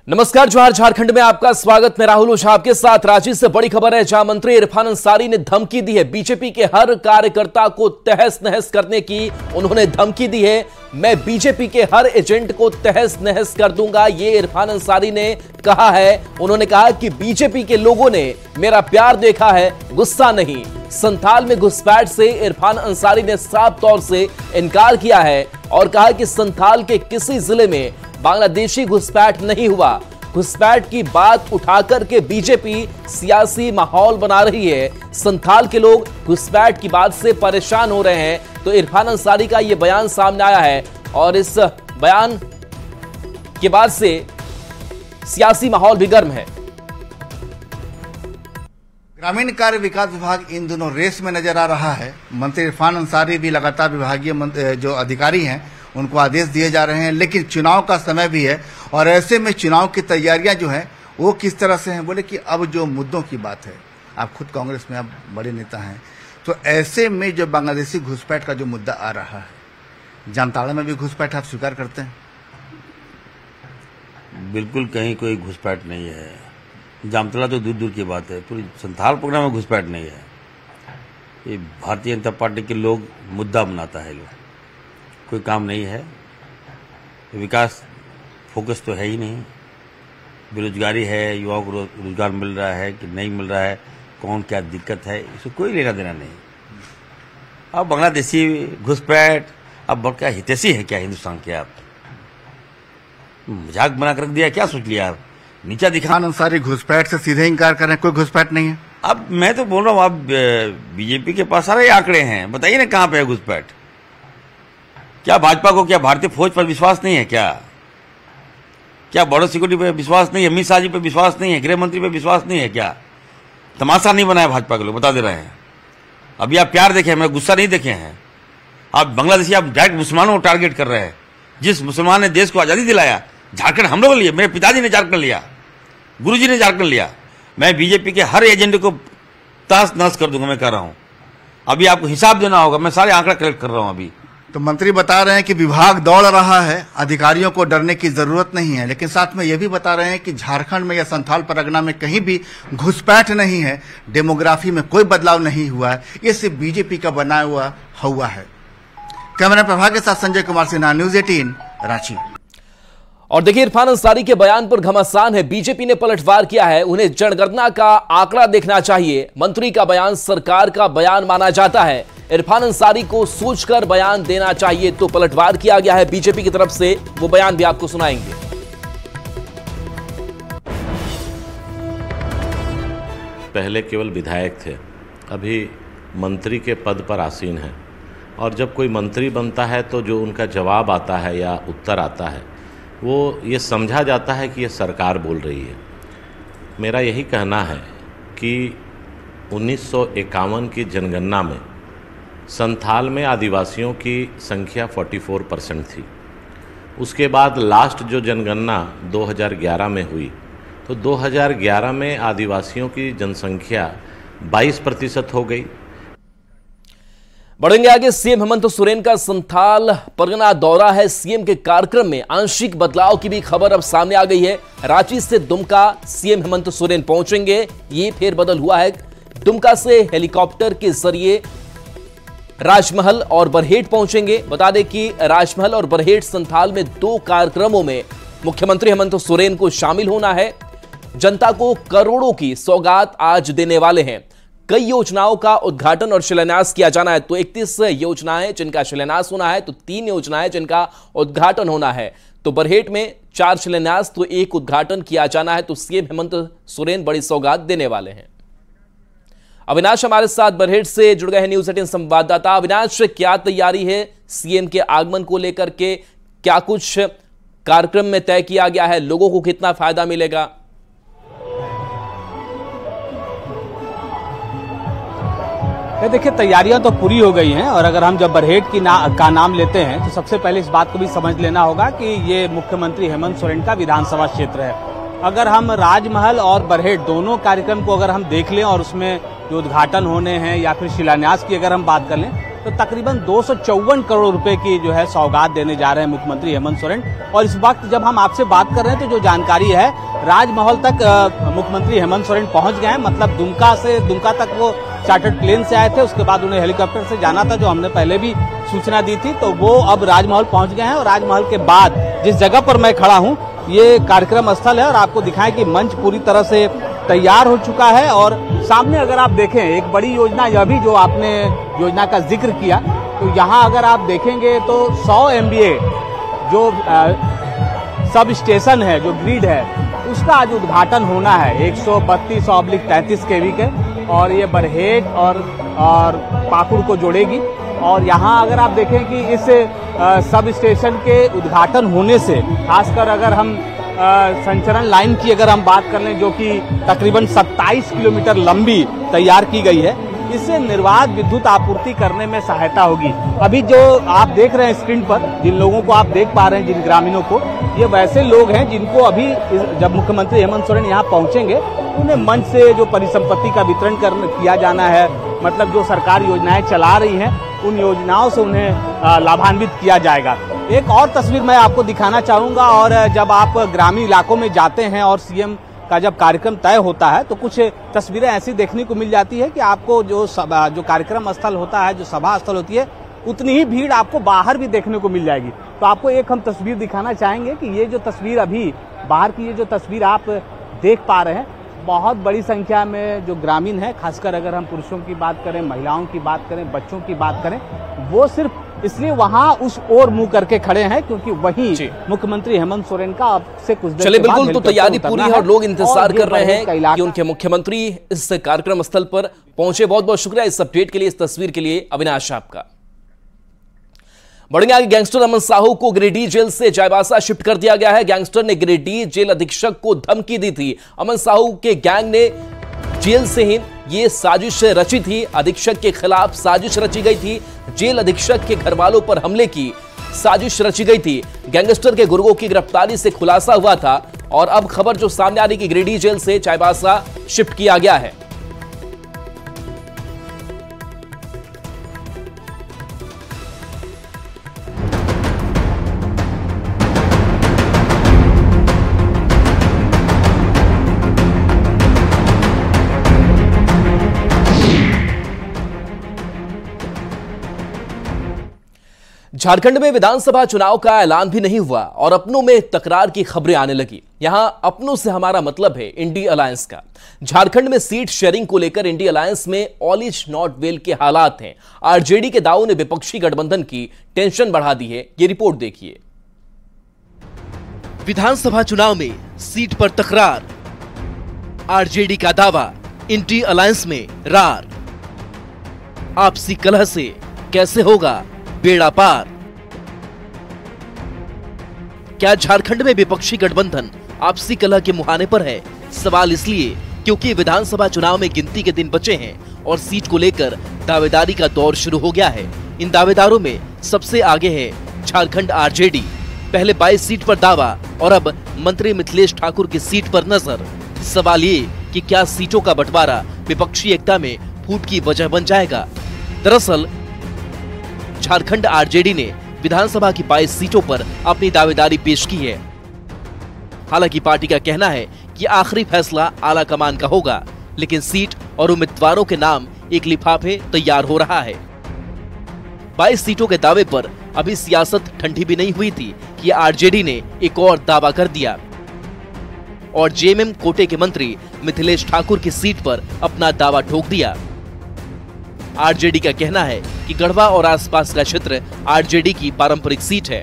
नमस्कार, जोहार। झारखंड में आपका स्वागत। मैं राहुल ओझा आपके साथ। रांची से बड़ी खबर है, जहां मंत्री इरफान अंसारी ने धमकी दी है। बीजेपी के हर कार्यकर्ता को तहस नहस करने की उन्होंने धमकी दी है। मैं बीजेपी के हर एजेंट को तहस नहस कर दूंगा, ये इरफान अंसारी ने कहा है। उन्होंने कहा कि बीजेपी के लोगों ने मेरा प्यार देखा है, गुस्सा नहीं। संथाल में घुसपैठ से इरफान अंसारी ने साफ तौर से इनकार किया है और कहा कि संथाल के किसी जिले में बांग्लादेशी घुसपैठ नहीं हुआ। घुसपैठ की बात उठाकर के बीजेपी सियासी माहौल बना रही है। संथाल के लोग घुसपैठ की बात से परेशान हो रहे हैं। तो इरफान अंसारी का यह बयान सामने आया है और इस बयान के बाद से सियासी माहौल भी गर्म है। ग्रामीण कार्य विकास विभाग इन दोनों रेस में नजर आ रहा है। मंत्री इरफान अंसारी भी लगातार विभागीय जो अधिकारी हैं उनको आदेश दिए जा रहे हैं, लेकिन चुनाव का समय भी है और ऐसे में चुनाव की तैयारियां जो हैं वो किस तरह से हैं। बोले कि अब जो मुद्दों की बात है, आप खुद कांग्रेस में आप बड़े नेता हैं, तो ऐसे में जो बांग्लादेशी घुसपैठ का जो मुद्दा आ रहा है, जामताड़ा में भी घुसपैठ आप स्वीकार करते हैं? बिल्कुल कहीं कोई घुसपैठ नहीं है। जामताड़ा तो दूर दूर की बात है, पूरी संथाल प्रोग्राम में घुसपैठ नहीं है। ये भारतीय जनता पार्टी के लोग मुद्दा बनाता है, लोग कोई काम नहीं है। विकास फोकस तो है ही नहीं। बेरोजगारी है, युवाओं को रोजगार मिल रहा है कि नहीं मिल रहा है, कौन क्या दिक्कत है, इससे कोई लेना देना नहीं। अब बांग्लादेशी घुसपैठ अब क्या हितैषी है क्या हिंदुस्तान के? आप मजाक बना कर रख दिया, क्या सोच लिया आप? नीचा दिखा। अंसारी घुसपैठ से सीधे इंकार कर रहे हैं, कोई घुसपैठ नहीं है। अब मैं तो बोल रहा हूँ, अब बीजेपी के पास सारे आंकड़े हैं, बताइए ना कहाँ पे है घुसपैठ। क्या भाजपा को क्या भारतीय फौज पर विश्वास नहीं है क्या? क्या बॉर्डर सिक्योरिटी पे विश्वास नहीं है? अमित शाह जी पे विश्वास नहीं है? गृह मंत्री पे विश्वास नहीं है क्या? तमाशा नहीं बनाया भाजपा के लोग, बता दे रहे हैं। अभी आप प्यार देखे, मैं गुस्सा नहीं देखे हैं। आप बांग्लादेशी आप डायरेक्ट मुसलमानों को टारगेट कर रहे हैं। जिस मुसलमान ने देश को आजादी दिलाया, झारखंड हम लोग लिए, मेरे पिताजी ने झारखंड लिया, गुरुजी ने झारखंड लिया। मैं बीजेपी के हर एजेंडे को तहस नहस कर दूंगा, मैं कह रहा हूं। अभी आपको हिसाब देना होगा, मैं सारे आंकड़ा कलेक्ट कर रहा हूं अभी। तो मंत्री बता रहे हैं कि विभाग दौड़ रहा है, अधिकारियों को डरने की जरूरत नहीं है, लेकिन साथ में यह भी बता रहे हैं कि झारखंड में या संथाल परगना में कहीं भी घुसपैठ नहीं है, डेमोग्राफी में कोई बदलाव नहीं हुआ है, ये सिर्फ बीजेपी का बनाया हुआ हवा है। कैमरा प्रभाग के साथ संजय कुमार सिन्हा, न्यूज 18 रांची। और देखिए, इरफान अंसारी के बयान पर घमासान है। बीजेपी ने पलटवार किया है, उन्हें जनगणना का आंकड़ा देखना चाहिए। मंत्री का बयान सरकार का बयान माना जाता है। इरफान अंसारी को सोचकर बयान देना चाहिए, तो पलटवार किया गया है बीजेपी की तरफ से। वो बयान भी आपको सुनाएंगे। पहले केवल विधायक थे, अभी मंत्री के पद पर आसीन हैं। और जब कोई मंत्री बनता है तो जो उनका जवाब आता है या उत्तर आता है, वो ये समझा जाता है कि ये सरकार बोल रही है। मेरा यही कहना है कि 1951 की जनगणना में संथाल में आदिवासियों की संख्या 44% थी। उसके बाद लास्ट जो जनगणना 2011 में हुई, तो 2011 में आदिवासियों की जनसंख्या 22% हो गई। बढ़ेंगे आगे। सीएम हेमंत सोरेन का संथाल परगना दौरा है। सीएम के कार्यक्रम में आंशिक बदलाव की भी खबर अब सामने आ गई है। रांची से दुमका सीएम हेमंत सोरेन पहुंचेंगे, ये फेरबदल हुआ है। दुमका से हेलीकॉप्टर के जरिए राजमहल और बरहेट पहुंचेंगे। बता दें कि राजमहल और बरहेट संथाल में 2 कार्यक्रमों में मुख्यमंत्री हेमंत सोरेन को शामिल होना है। जनता को करोड़ों की सौगात आज देने वाले हैं। कई योजनाओं का उद्घाटन और शिलान्यास किया जाना है। तो 31 योजनाएं जिनका शिलान्यास होना है, तो 3 योजनाएं जिनका उद्घाटन होना है। तो बरहेट में 4 शिलान्यास तो 1 उद्घाटन किया जाना है। तो सीएम हेमंत सोरेन बड़ी सौगात देने वाले हैं। अविनाश हमारे साथ बरहेट से जुड़ गए हैं, न्यूज 18 संवाददाता। अविनाश, क्या तैयारी है सीएम के आगमन को लेकर के? क्या कुछ कार्यक्रम में तय किया गया है? लोगों को कितना फायदा मिलेगा? देखिए, तैयारियां तो पूरी हो गई हैं और अगर हम जब बरहेट का नाम लेते हैं तो सबसे पहले इस बात को भी समझ लेना होगा कि ये मुख्यमंत्री हेमंत सोरेन का विधानसभा क्षेत्र है। अगर हम राजमहल और बरहेट दोनों कार्यक्रम को अगर हम देख लें और उसमें जो उद्घाटन होने हैं या फिर शिलान्यास की अगर हम बात कर लें, तो तकरीबन 254 करोड़ रुपए की जो है सौगात देने जा रहे हैं मुख्यमंत्री हेमंत सोरेन। और इस वक्त जब हम आपसे बात कर रहे हैं तो जो जानकारी है, राजमहल तक मुख्यमंत्री हेमंत सोरेन पहुंच गए हैं। मतलब दुमका तक वो चार्टर्ड प्लेन से आए थे, उसके बाद उन्हें हेलीकॉप्टर से जाना था, जो हमने पहले भी सूचना दी थी। तो वो अब राजमहल पहुंच गए हैं और राजमहल के बाद जिस जगह पर मैं खड़ा हूं ये कार्यक्रम स्थल है और आपको दिखाएं कि मंच पूरी तरह से तैयार हो चुका है। और सामने अगर आप देखें एक बड़ी योजना, यह भी जो आपने योजना का जिक्र किया, तो यहाँ अगर आप देखेंगे तो 100 MVA जो सब स्टेशन है, जो ग्रिड है, उसका आज उद्घाटन होना है 132/33 kV के। और ये बरहेट और पाकुड़ को जोड़ेगी। और यहाँ अगर आप देखें कि इस सब स्टेशन के उद्घाटन होने से, खासकर अगर हम संचरण लाइन की अगर हम बात कर लें, जो कि तकरीबन 27 किलोमीटर लंबी तैयार की गई है, इससे निर्बाध विद्युत आपूर्ति करने में सहायता होगी। अभी जो आप देख रहे हैं स्क्रीन पर, जिन लोगों को आप देख पा रहे हैं, जिन ग्रामीणों को, ये वैसे लोग हैं जिनको अभी जब मुख्यमंत्री हेमंत सोरेन यहाँ पहुंचेंगे उन्हें मंच से जो परिसंपत्ति का वितरण किया जाना है, मतलब जो सरकार योजनाएं चला रही हैं उन योजनाओं से उन्हें लाभान्वित किया जाएगा। एक और तस्वीर मैं आपको दिखाना चाहूंगा। और जब आप ग्रामीण इलाकों में जाते हैं और सीएम का जब कार्यक्रम तय होता है तो कुछ तस्वीरें ऐसी देखने को मिल जाती है कि आपको जो कार्यक्रम स्थल होता है, जो सभा स्थल होती है, उतनी ही भीड़ आपको बाहर भी देखने को मिल जाएगी। तो आपको एक हम तस्वीर दिखाना चाहेंगे कि ये जो तस्वीर अभी बाहर की, ये जो तस्वीर आप देख पा रहे हैं, बहुत बड़ी संख्या में जो ग्रामीण है, खासकर अगर हम पुरुषों की बात करें, महिलाओं की बात करें, बच्चों की बात करें, वो सिर्फ इसलिए वहां उस ओर मुंह करके खड़े हैं क्योंकि वहीं मुख्यमंत्री हेमंत सोरेन का अब से कुछ देर चले बिल्कुल, तो तैयारी पूरी है और लोग इंतजार कर रहे हैं कि उनके मुख्यमंत्री इस कार्यक्रम स्थल पर पहुंचे। बहुत बहुत शुक्रिया इस अपडेट के लिए, इस तस्वीर के लिए अविनाश आपका। बढ़ेंगे आगे। गैंगस्टर अमन साहू को गिरिडीह जेल से चाईबासा शिफ्ट कर दिया गया है। गैंगस्टर ने गिरिडीह जेल अधीक्षक को धमकी दी थी। अमन साहू के गैंग ने जेल से ही ये साजिश रची थी, अधीक्षक के खिलाफ साजिश रची गई थी, जेल अधीक्षक के घर वालों पर हमले की साजिश रची गई थी। गैंगस्टर के गुर्गों की गिरफ्तारी से खुलासा हुआ था और अब खबर जो सामने आ रही कि गिरिडीह जेल से चाईबासा शिफ्ट किया गया है। झारखंड में विधानसभा चुनाव का ऐलान भी नहीं हुआ और अपनों में तकरार की खबरें आने लगी। यहां अपनों से हमारा मतलब है इंडी अलायंस का। झारखंड में सीट शेयरिंग को लेकर इंडी अलायंस में ऑल इज नॉट वेल के हालात हैं। आरजेडी के दावों ने विपक्षी गठबंधन की टेंशन बढ़ा दी है। ये रिपोर्ट देखिए। विधानसभा चुनाव में सीट पर तकरार, आरजेडी का दावा, इंडी अलायंस में रार। आपसी कलह से कैसे होगा बेड़ा पार? क्या झारखंड में विपक्षी गठबंधन आपसी कलह के मुहाने पर है? सवाल इसलिए क्योंकि विधानसभा चुनाव में गिनती के दिन बचे हैं और सीट को लेकर दावेदारी का दौर शुरू हो गया है। इन दावेदारों में सबसे आगे है झारखंड आरजेडी। पहले 22 सीट पर दावा और अब मंत्री मिथिलेश ठाकुर की सीट पर नजर। सवाल ये कि क्या सीटों का बंटवारा विपक्षी एकता में फूट की वजह बन जाएगा? दरअसल झारखंड आरजेडी ने विधानसभा की 22 सीटों पर अपनी दावेदारी पेश की है। हालांकि पार्टी का कहना है कि आखिरी फैसला आला कमान का होगा, लेकिन सीट और उम्मीदवारों के नाम एक लिफाफे तैयार हो रहा है। 22 सीटों के दावे पर अभी सियासत ठंडी भी नहीं हुई थी कि आरजेडी ने एक और दावा कर दिया और जेएमएम कोटे के मंत्री मिथिलेश ठाकुर की सीट पर अपना दावा ठोक दिया। आरजेडी का कहना है कि गढ़वा और आसपास का क्षेत्र आरजेडी की पारंपरिक सीट है।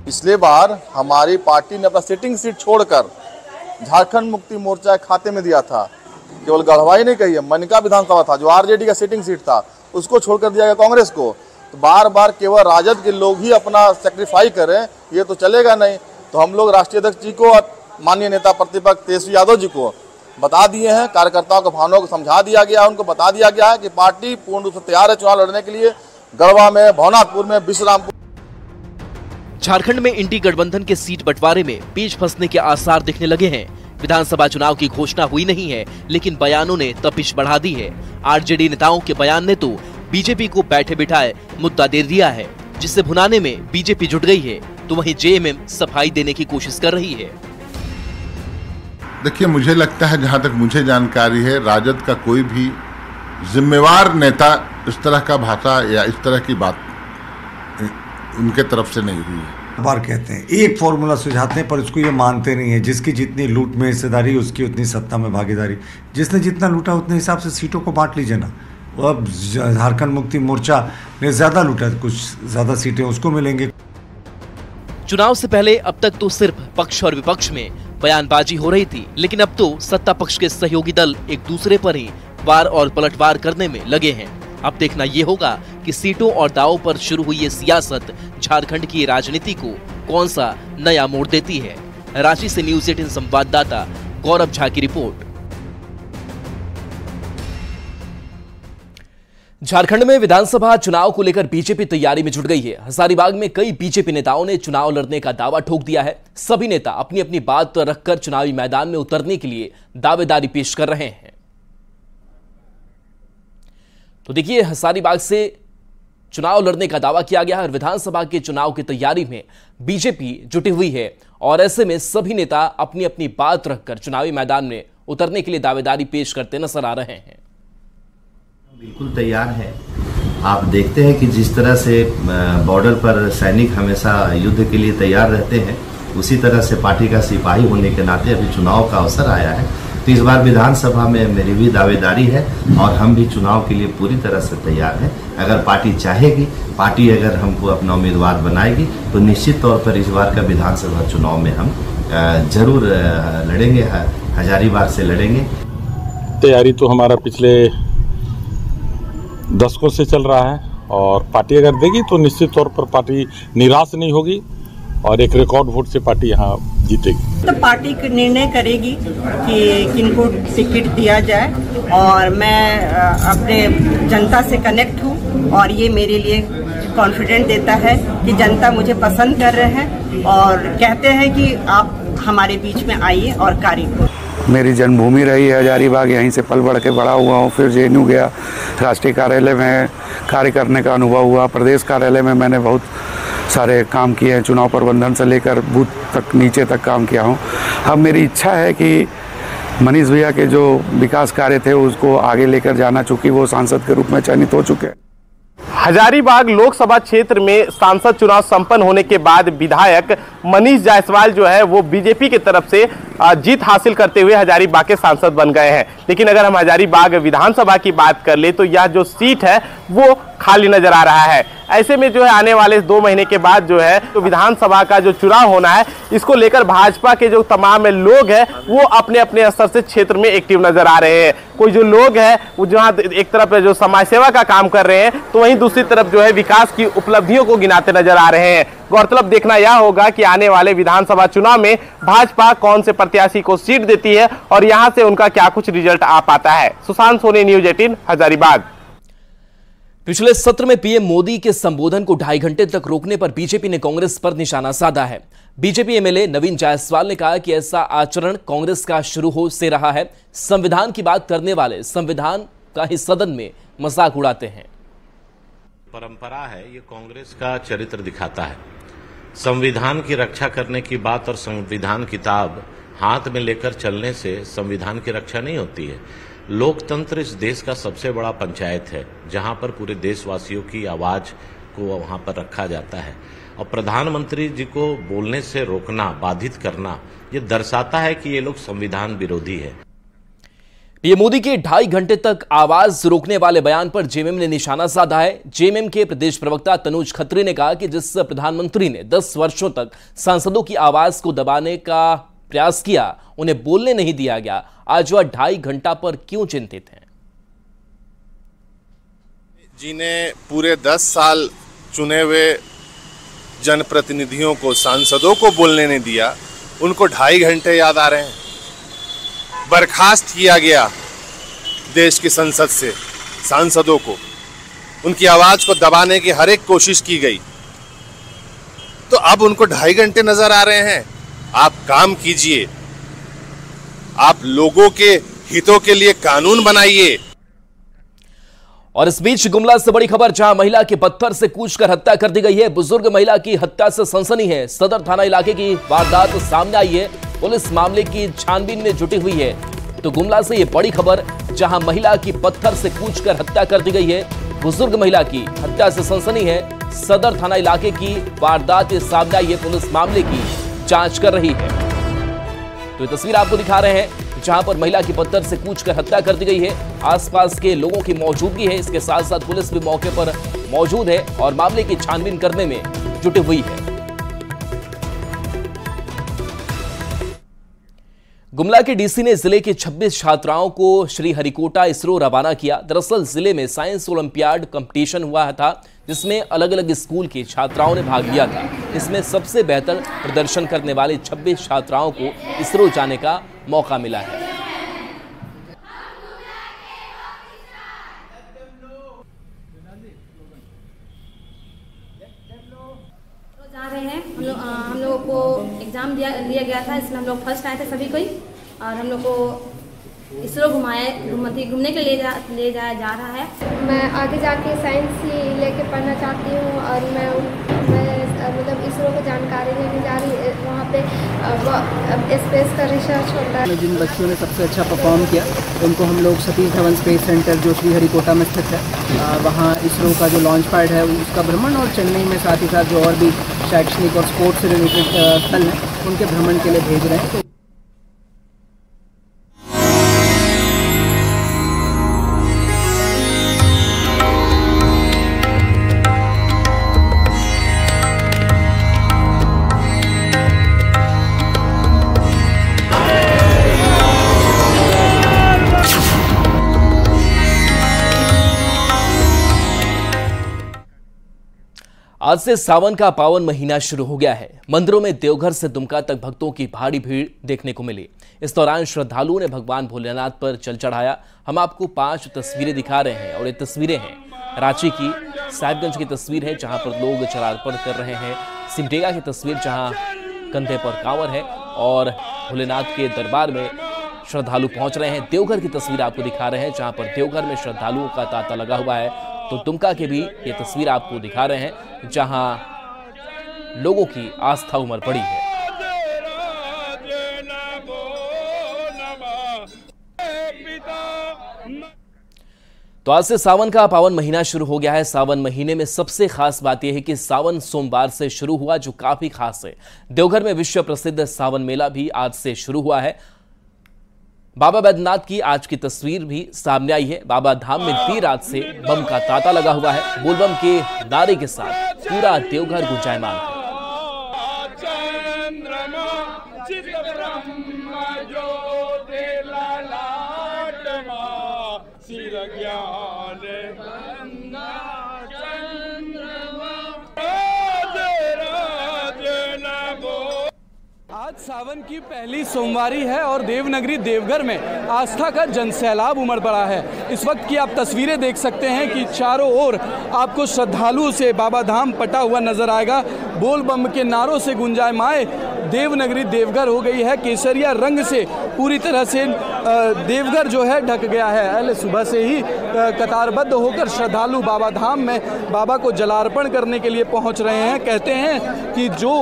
पिछले बार हमारी पार्टी ने अपना सिटिंग सीट छोड़कर झारखंड मुक्ति मोर्चा के खाते में दिया था। केवल गढ़वा ही नहीं कही है, मनका विधानसभा था जो आरजेडी का सिटिंग सीट था, उसको छोड़कर दिया गया कांग्रेस को। तो बार बार केवल राजद के लोग ही अपना सेक्रीफाई करें, ये तो चलेगा नहीं। तो हम लोग राष्ट्रीय अध्यक्ष जी को और माननीय नेता प्रतिपक्ष तेजस्वी यादव जी को बता दिए हैं, कार्यकर्ताओं के भावनाओं को समझा दिया गया है, उनको बता दिया गया है कि पार्टी पूर्ण रूप से तैयार है चुनाव लड़ने के लिए। गढ़वा में, भवनाथपुर में, विश्रामपुर। झारखंड में इंडी गठबंधन के सीट बंटवारे में पेच फंसने के आसार दिखने लगे हैं। विधानसभा चुनाव की घोषणा हुई नहीं है, लेकिन बयानों ने तपिश बढ़ा दी है। आरजेडी नेताओं के बयान ने तो बीजेपी को बैठे बिठाए मुद्दा दे दिया है, जिसे भुनाने में बीजेपी जुट गई है, तो वहीं जेएमएम सफाई देने की कोशिश कर रही है। देखिए, मुझे लगता है, जहां तक मुझे जानकारी है, राजद का कोई भी जिम्मेवार नेता इस तरह का भाषा या इस तरह की बात उनके तरफ से नहीं हुई है। बार कहते हैं, एक फॉर्मूला सुझाते हैं, पर उसको ये मानते नहीं है, जिसकी जितनी लूट में हिस्सेदारी उसकी उतनी सत्ता में भागीदारी। जिसने जितना लूटा उतने हिसाब से सीटों को बांट लीजिए ना। अब झारखंड मुक्ति मोर्चा ने ज्यादा लूटा, कुछ ज्यादा सीटें उसको मिलेंगे। चुनाव से पहले अब तक तो सिर्फ पक्ष और विपक्ष में बयानबाजी हो रही थी, लेकिन अब तो सत्ता पक्ष के सहयोगी दल एक दूसरे पर ही वार और पलटवार करने में लगे हैं। अब देखना ये होगा कि सीटों और दावों पर शुरू हुई ये सियासत झारखंड की राजनीति को कौन सा नया मोड़ देती है। रांची से न्यूज़ 18 संवाददाता गौरव झा की रिपोर्ट। झारखंड में विधानसभा चुनाव को लेकर बीजेपी तैयारी में जुट गई है। हजारीबाग में कई बीजेपी नेताओं ने चुनाव लड़ने का दावा ठोक दिया है। सभी नेता अपनी अपनी बात रखकर चुनावी मैदान में उतरने के लिए दावेदारी पेश कर रहे हैं। तो देखिए, हजारीबाग से चुनाव लड़ने का दावा किया गया है और विधानसभा के चुनाव की तैयारी में बीजेपी जुटी हुई है और ऐसे में सभी नेता अपनी अपनी बात रखकर चुनावी मैदान में उतरने के लिए दावेदारी पेश करते नजर आ रहे हैं। बिल्कुल तैयार है। आप देखते हैं कि जिस तरह से बॉर्डर पर सैनिक हमेशा युद्ध के लिए तैयार रहते हैं, उसी तरह से पार्टी का सिपाही होने के नाते अभी चुनाव का अवसर आया है। तो इस बार विधानसभा में मेरी भी दावेदारी है और हम भी चुनाव के लिए पूरी तरह से तैयार हैं। अगर पार्टी चाहेगी, पार्टी अगर हमको अपना उम्मीदवार बनाएगी, तो निश्चित तौर पर इस बार का विधानसभा चुनाव में हम जरूर लड़ेंगे, हजारीबाग से लड़ेंगे। तैयारी तो हमारा पिछले दशकों से चल रहा है और पार्टी अगर देगी तो निश्चित तौर पर पार्टी निराश नहीं होगी और एक रिकॉर्ड वोट से पार्टी यहाँ जीतेगी। तो पार्टी निर्णय करेगी कि किनको टिकट दिया जाए और मैं अपने जनता से कनेक्ट हूँ और ये मेरे लिए कॉन्फिडेंट देता है कि जनता मुझे पसंद कर रहे हैं और कहते हैं कि आप हमारे बीच में आइए और कार्य करो। मेरी जन्मभूमि रही है हजारीबाग, यहीं से पल बढ़ के बड़ा हुआ हूँ। फिर जेएनयू गया, राष्ट्रीय कार्यालय में कार्य करने का अनुभव हुआ। प्रदेश कार्यालय में मैंने बहुत सारे काम किए हैं, चुनाव प्रबंधन से लेकर बूथ तक नीचे तक काम किया हूँ। अब मेरी इच्छा है कि मनीष भैया के जो विकास कार्य थे उसको आगे लेकर जाना, चूँकि वो सांसद के रूप में चयनित हो चुके हैं। हजारीबाग लोकसभा क्षेत्र में सांसद चुनाव संपन्न होने के बाद विधायक मनीष जायसवाल जो है वो बीजेपी की तरफ से जीत हासिल करते हुए हजारीबाग के सांसद बन गए हैं। लेकिन अगर हम हजारीबाग विधानसभा की बात कर ले तो यह जो सीट है वो खाली नजर आ रहा है। ऐसे में जो है आने वाले 2 महीने के बाद जो है तो विधानसभा का जो चुनाव होना है, इसको लेकर भाजपा के जो तमाम लोग हैं वो अपने अपने स्तर से क्षेत्र में एक्टिव नजर आ रहे हैं। कोई जो लोग हैं वो जहाँ एक तरफ जो समाज सेवा का काम कर रहे हैं, तो वहीं दूसरी तरफ जो है विकास की उपलब्धियों को गिनाते नजर आ रहे हैं। गौरतलब देखना यह होगा कि आने वाले विधानसभा चुनाव में भाजपा कौन से प्रत्याशी को सीट देती है और यहां से उनका क्या कुछ रिजल्ट आ पाता है। सुशांत सोनी, न्यूज़ 18 हजारीबाग। पिछले सत्र में पीएम मोदी के संबोधन को 2.5 घंटे तक रोकने पर बीजेपी ने कांग्रेस पर निशाना साधा है। बीजेपी एमएलए नवीन जायसवाल ने कहा कि ऐसा आचरण कांग्रेस का शुरू हो से रहा है। संविधान की बात करने वाले संविधान का ही सदन में मजाक उड़ाते हैं। परंपरा है, ये कांग्रेस का चरित्र दिखाता है। संविधान की रक्षा करने की बात और संविधान किताब हाथ में लेकर चलने से संविधान की रक्षा नहीं होती है। लोकतंत्र इस देश का सबसे बड़ा पंचायत है, जहां पर पूरे देशवासियों की आवाज को वहां पर रखा जाता है। और प्रधानमंत्री जी को बोलने से रोकना, बाधित करना, ये दर्शाता है कि ये लोग संविधान विरोधी है। पीएम मोदी के 2.5 घंटे तक आवाज रोकने वाले बयान पर जेएमएम ने निशाना साधा है। जेएमएम के प्रदेश प्रवक्ता तनुज खत्री ने कहा कि जिस प्रधानमंत्री ने 10 वर्षों तक सांसदों की आवाज को दबाने का प्रयास किया, उन्हें बोलने नहीं दिया गया, आज वह 2.5 घंटा पर क्यों चिंतित हैं? जिन्हें पूरे 10 साल चुने हुए जनप्रतिनिधियों को, सांसदों को बोलने नहीं दिया, उनको 2.5 घंटे याद आ रहे हैं। बर्खास्त किया गया देश की संसद से सांसदों को, उनकी आवाज को दबाने की हर एक कोशिश की गई, तो अब उनको 2.5 घंटे नजर आ रहे हैं। आप काम कीजिए, आप लोगों के हितों के लिए कानून बनाइए। और इस बीच गुमला से बड़ी खबर, जहां महिला की पत्थर से कूचकर हत्या कर दी गई है। बुजुर्ग महिला की हत्या से सनसनी है। सदर थाना इलाके की वारदात सामने आई है। पुलिस मामले की छानबीन में जुटी हुई है। तो गुमला से ये बड़ी खबर, जहां महिला की पत्थर से कूचकर हत्या कर दी गई है। बुजुर्ग महिला की हत्या से सनसनी है। सदर थाना इलाके की वारदात सामने आई है। पुलिस मामले की जांच कर रही है। तो ये तस्वीर आपको दिखा रहे हैं, जहां पर महिला की पत्थर से कूचकर हत्या कर दी गई है। आसपास के लोगों की मौजूदगी है। इसके साथ साथ पुलिस भी मौके पर मौजूद है और मामले की छानबीन करने में जुटी हुई है। गुमला के डीसी ने जिले की 26 छात्राओं को श्रीहरिकोटा इसरो रवाना किया। दरअसल जिले में साइंस ओलंपियाड कंपटीशन हुआ था, जिसमें अलग अलग स्कूल की छात्राओं ने भाग लिया था। इसमें सबसे बेहतर प्रदर्शन करने वाले 26 छात्राओं को इसरो जाने का मौका मिला है। जा रहे हैं हम लोगों को एग्जाम लिया गया था, इसमें हम लोग फर्स्ट आए थे सभी कोई, और हम लोग को इसरो घूमने के लिए ले जाया जा रहा है। मैं आगे जाके साइंस ही लेके पढ़ना चाहती हूँ और मैं मतलब इसरो को जानकारी लेने जा रही। वहाँ पे स्पेस का रिसर्च होता है। जिन बच्चों ने सबसे अच्छा परफॉर्म किया उनको हम लोग सतीश धवन स्पेस सेंटर जो श्रीहरिकोटा में स्थित है, वहाँ इसरो का जो लॉन्च पैड है उसका भ्रमण, और चेन्नई में साथ ही साथ जो और भी शैक्षणिक और स्पोर्ट्स से रिलेटेड स्थल हैं उनके भ्रमण के लिए भेज रहे हैं। आज से सावन का पावन महीना शुरू हो गया है। मंदिरों में देवघर से दुमका तक भक्तों की भारी भीड़ देखने को मिली। इस दौरान श्रद्धालुओं ने भगवान भोलेनाथ पर जल चढ़ाया। हम आपको 5 तस्वीरें दिखा रहे हैं और ये तस्वीरें हैं रांची की। साहिबगंज की तस्वीर है जहां पर लोग जलार्पण कर रहे हैं। सिमडेगा की तस्वीर जहां कंधे पर कांवर है और भोलेनाथ के दरबार में श्रद्धालु पहुंच रहे हैं। देवघर की तस्वीर आपको दिखा रहे हैं जहां पर देवघर में श्रद्धालुओं का तांता लगा हुआ है। तो दुमका के भी ये तस्वीर आपको दिखा रहे हैं जहां लोगों की आस्था उमड़ पड़ी है। तो आज से सावन का पावन महीना शुरू हो गया है। सावन महीने में सबसे खास बात यह है कि सावन सोमवार से शुरू हुआ, जो काफी खास है। देवघर में विश्व प्रसिद्ध सावन मेला भी आज से शुरू हुआ है। बाबा बैद्यनाथ की आज की तस्वीर भी सामने आई है। बाबा धाम में देर रात से बम का तांता लगा हुआ है। बोलबम के नारे के साथ पूरा देवघर गुंजायमान है। आज सावन की पहली सोमवारी है और देवनगरी देवघर में आस्था का जनसैलाब उमड़ पड़ा है। इस वक्त की आप तस्वीरें देख सकते हैं कि चारों ओर आपको श्रद्धालुओं से बाबा धाम पटा हुआ नजर आएगा। बोल बम के नारों से गुंजायमाए देवनगरी देवघर हो गई है। केसरिया रंग से पूरी तरह से देवघर जो है ढक गया है। पहले सुबह से ही कतारबद्ध होकर श्रद्धालु बाबा धाम में बाबा को जलार्पण करने के लिए पहुंच रहे हैं। कहते हैं कि जो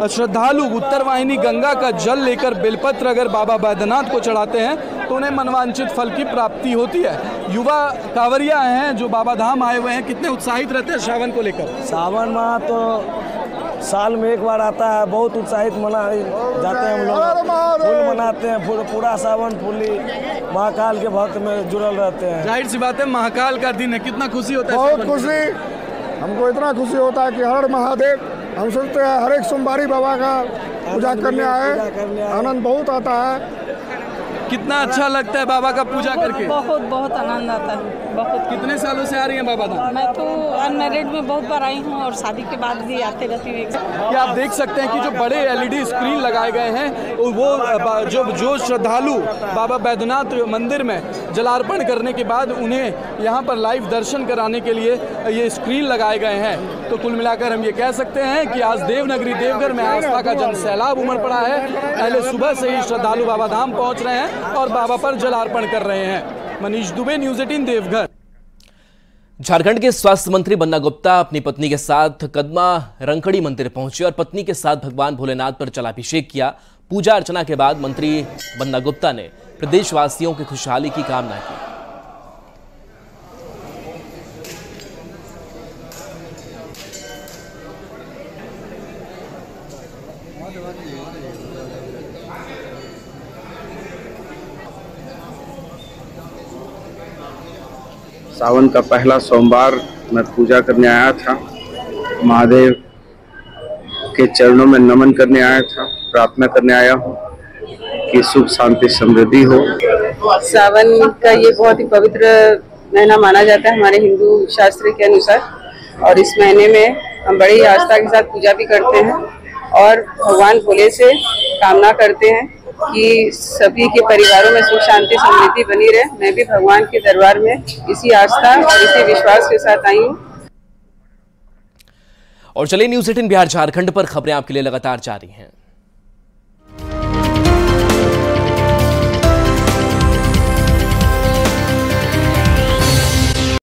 श्रद्धालु उत्तरवाहिनी गंगा का जल लेकर बेलपत्र अगर बाबा बैद्यनाथ को चढ़ाते हैं तो उन्हें मनवांछित फल की प्राप्ति होती है। युवा कांवरिया हैं जो बाबा धाम आए हुए हैं, कितने उत्साहित रहते हैं सावन को लेकर? सावन माह तो साल में एक बार आता है, बहुत उत्साहित मना जाते हैं हम लोग, फुल मनाते हैं। पूरा सावन फुली महाकाल के भक्त में जुड़ल रहते हैं। जाहिर सी बात है महाकाल का दिन है, कितना खुशी होता है? बहुत खुशी, हमको इतना खुशी होता है कि हर महादेव, हम सोचते हैं हर एक सोमवारी बाबा का पूजा करने आए, आनंद बहुत आता है। कितना अच्छा लगता है बाबा का पूजा करके? बहुत बहुत आनंद आता है। बहुत। कितने सालों से आ रही हैं बाबा धाम? मैं तो अनमैरिड में बहुत बार आई हूँ और शादी के बाद भी आते रहती हूँ। क्या आप देख सकते हैं कि जो बड़े LED स्क्रीन लगाए गए हैं वो जो श्रद्धालु बाबा बैद्यनाथ मंदिर में जलार्पण करने के बाद उन्हें यहाँ पर लाइव दर्शन कराने के लिए ये स्क्रीन लगाए गए हैं। तो कुल मिलाकर हम ये कह सकते हैं कि आज देवनगरी देवघर में आस्था का जनसैलाब उमड़ पड़ा है। पहले सुबह से ही श्रद्धालु बाबा धाम पहुँच रहे हैं और बाबा पर जलार्पण कर रहे हैं। मनीष दुबे, न्यूज़ 18 देवघर। झारखंड के स्वास्थ्य मंत्री बन्ना गुप्ता अपनी पत्नी के साथ कदमा रंकड़ी मंदिर पहुंचे और पत्नी के साथ भगवान भोलेनाथ पर जलाभिषेक किया। पूजा अर्चना के बाद मंत्री बन्ना गुप्ता ने प्रदेशवासियों की खुशहाली की कामना की। सावन का पहला सोमवार मैं पूजा करने आया था, महादेव के चरणों में नमन करने आया था, प्रार्थना करने आया हूँ कि सुख शांति समृद्धि हो। सावन का ये बहुत ही पवित्र महीना माना जाता है हमारे हिंदू शास्त्र के अनुसार, और इस महीने में हम बड़ी आस्था के साथ पूजा भी करते हैं और भगवान भोले से कामना करते हैं कि सभी के परिवारों में सुख शांति समृद्धि बनी रहे। मैं भी भगवान के दरबार में इसी आस्था और इसी विश्वास के साथ आई हूँ। और चलिए न्यूज़ 18 बिहार झारखंड पर खबरें आपके लिए लगातार जारी हैं।